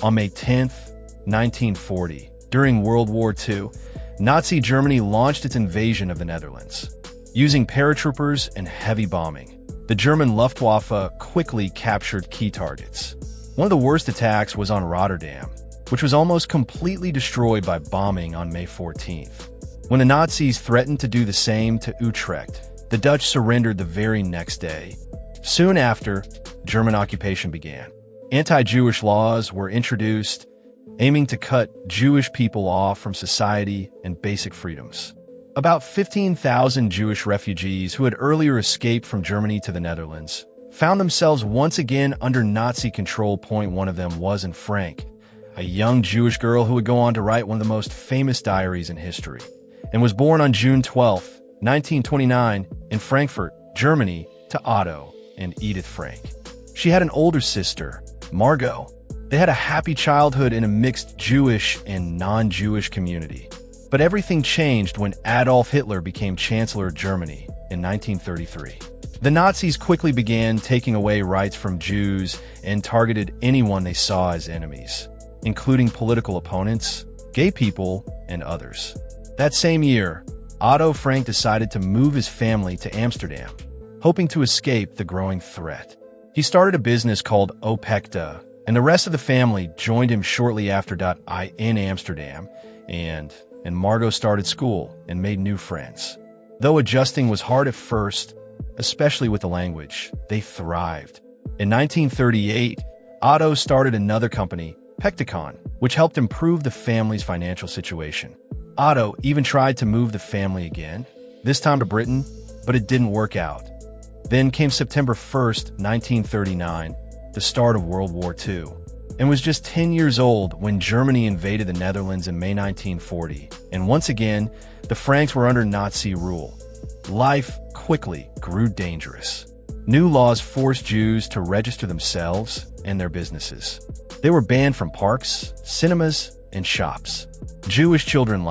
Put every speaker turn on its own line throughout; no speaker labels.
On May 10, 1940, during World War II, Nazi Germany launched its invasion of the Netherlands. Using paratroopers and heavy bombing, the German Luftwaffe quickly captured key targets. One of the worst attacks was on Rotterdam, which was almost completely destroyed by bombing on May 14th. When the Nazis threatened to do the same to Utrecht, the Dutch surrendered the very next day. Soon after, German occupation began. Anti-Jewish laws were introduced, aiming to cut Jewish people off from society and basic freedoms. About 15,000 Jewish refugees who had earlier escaped from Germany to the Netherlands found themselves once again under Nazi control. One of them was Anne Frank, a young Jewish girl who would go on to write one of the most famous diaries in history, and was born on June 12, 1929, in Frankfurt, Germany, to Otto and Edith Frank. She had an older sister, Margot. They had a happy childhood in a mixed Jewish and non-Jewish community. But everything changed when Adolf Hitler became Chancellor of Germany in 1933. The Nazis quickly began taking away rights from Jews and targeted anyone they saw as enemies, including political opponents, gay people, and others. That same year, Otto Frank decided to move his family to Amsterdam, hoping to escape the growing threat. He started a business called Opekta, and the rest of the family joined him shortly after. In Amsterdam, and Margot started school and made new friends. Though adjusting was hard at first, especially with the language, they thrived. In 1938, Otto started another company, Pecticon, which helped improve the family's financial situation. Otto even tried to move the family again, this time to Britain, but it didn't work out. Then came September 1st, 1939, the start of World War II, and was just 10 years old when Germany invaded the Netherlands in May 1940, and once again, the Franks were under Nazi rule. Life quickly grew dangerous. New laws forced Jews to register themselves and their businesses. They were banned from parks, cinemas, and shops. Jewish children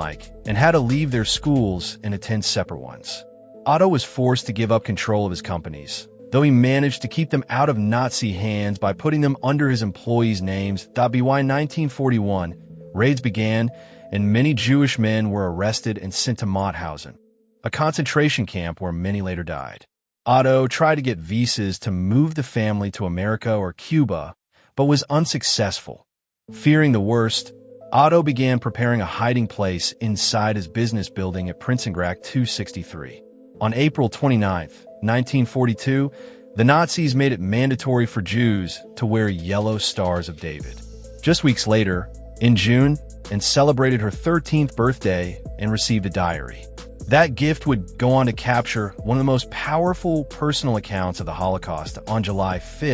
had to leave their schools and attend separate ones. Otto was forced to give up control of his companies, though he managed to keep them out of Nazi hands by putting them under his employees' names. By 1941, raids began, and many Jewish men were arrested and sent to Mauthausen, a concentration camp where many later died. Otto tried to get visas to move the family to America or Cuba, but was unsuccessful. Fearing the worst, Otto began preparing a hiding place inside his business building at Prinsengracht 263. On April 29, 1942, the Nazis made it mandatory for Jews to wear yellow stars of David. Just weeks later, in June, Anne celebrated her 13th birthday and received a diary. That gift would go on to capture one of the most powerful personal accounts of the Holocaust. On July 5,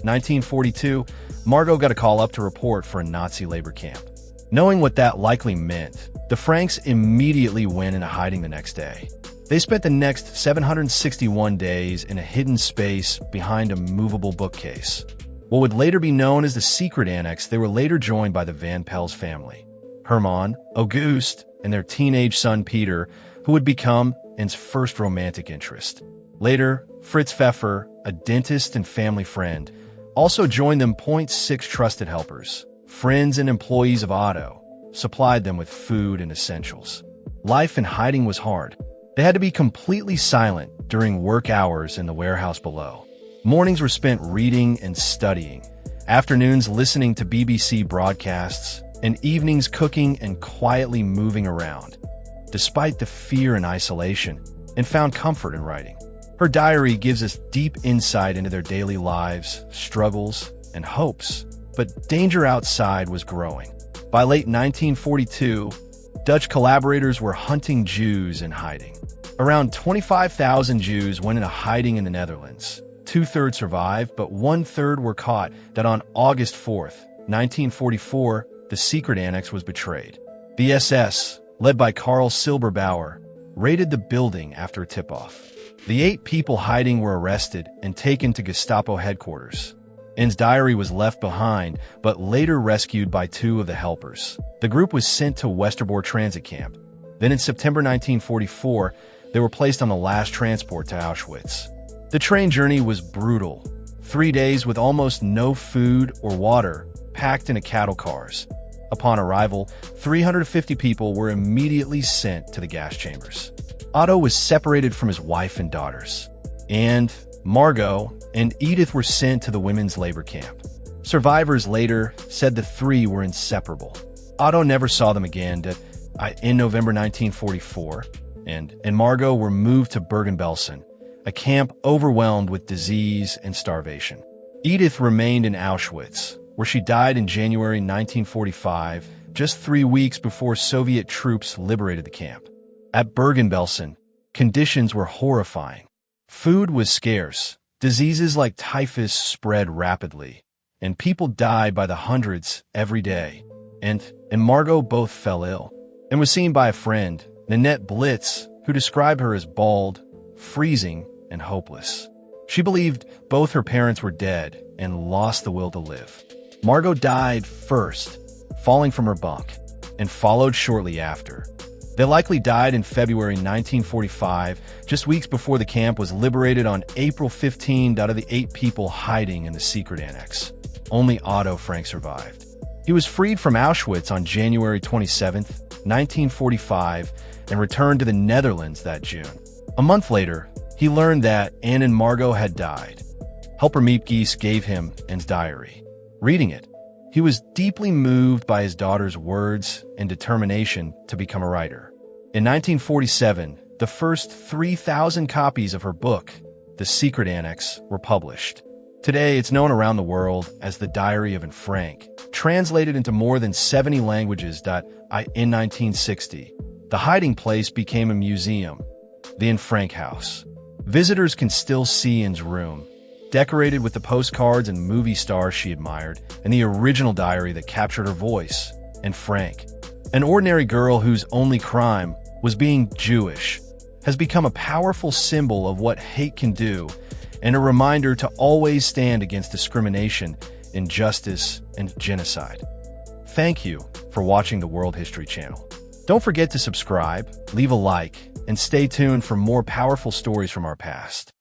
1942, Margot got a call up to report for a Nazi labor camp. Knowing what that likely meant, the Franks immediately went into hiding the next day. They spent the next 761 days in a hidden space behind a movable bookcase. What would later be known as the secret annex, they were later joined by the Van Pels family, Herman, Auguste, and their teenage son Peter, who would become Anne's first romantic interest. Later, Fritz Pfeffer, a dentist and family friend, also joined them. 6 trusted helpers, friends and employees of Otto, supplied them with food and essentials. Life in hiding was hard. They had to be completely silent during work hours in the warehouse below. Mornings were spent reading and studying, afternoons listening to BBC broadcasts, and evenings cooking and quietly moving around. Despite the fear and isolation, Anne found comfort in writing. Her diary gives us deep insight into their daily lives, struggles, and hopes, but danger outside was growing. By late 1942, Dutch collaborators were hunting Jews in hiding. Around 25,000 Jews went into hiding in the Netherlands. 2/3 survived, but 1/3 were caught. On August 4, 1944, the secret annex was betrayed. The SS, led by Karl Silberbauer, raided the building after a tip-off. The 8 people hiding were arrested and taken to Gestapo headquarters. Anne's diary was left behind, but later rescued by 2 of the helpers. The group was sent to Westerbork transit camp. Then in September 1944, they were placed on the last transport to Auschwitz. The train journey was brutal. 3 days with almost no food or water, packed into cattle cars. Upon arrival, 350 people were immediately sent to the gas chambers. Otto was separated from his wife and daughters, and Margot and Edith were sent to the women's labor camp. Survivors later said the three were inseparable. Otto never saw them again in November 1944, and Margot were moved to Bergen-Belsen, a camp overwhelmed with disease and starvation. Edith remained in Auschwitz, where she died in January 1945, just 3 weeks before Soviet troops liberated the camp. At Bergen-Belsen, conditions were horrifying. Food was scarce, diseases like typhus spread rapidly, and people died by the hundreds every day. And Margot both fell ill and was seen by a friend, Nanette Blitz, who described her as bald, freezing, and hopeless. She believed both her parents were dead and lost the will to live. Margot died first, falling from her bunk, and followed shortly after. They likely died in February 1945, just weeks before the camp was liberated on April 15. Out of the 8 people hiding in the secret annex, only Otto Frank survived. He was freed from Auschwitz on January 27, 1945, and returned to the Netherlands that June. A month later, he learned that Anne and Margot had died. Helper Miepgees gave him Anne's diary. Reading it, he was deeply moved by his daughter's words and determination to become a writer. In 1947, the first 3,000 copies of her book, The Secret Annex, were published. Today, it's known around the world as the Diary of Anne Frank, translated into more than 70 languages. In 1960, the hiding place became a museum, the Anne Frank House. Visitors can still see Anne's room, decorated with the postcards and movie stars she admired, and the original diary that captured her voice, Anne Frank. An ordinary girl whose only crime was being Jewish has become a powerful symbol of what hate can do, and a reminder to always stand against discrimination, injustice, and genocide. Thank you for watching the World History Channel. Don't forget to subscribe, leave a like, and stay tuned for more powerful stories from our past.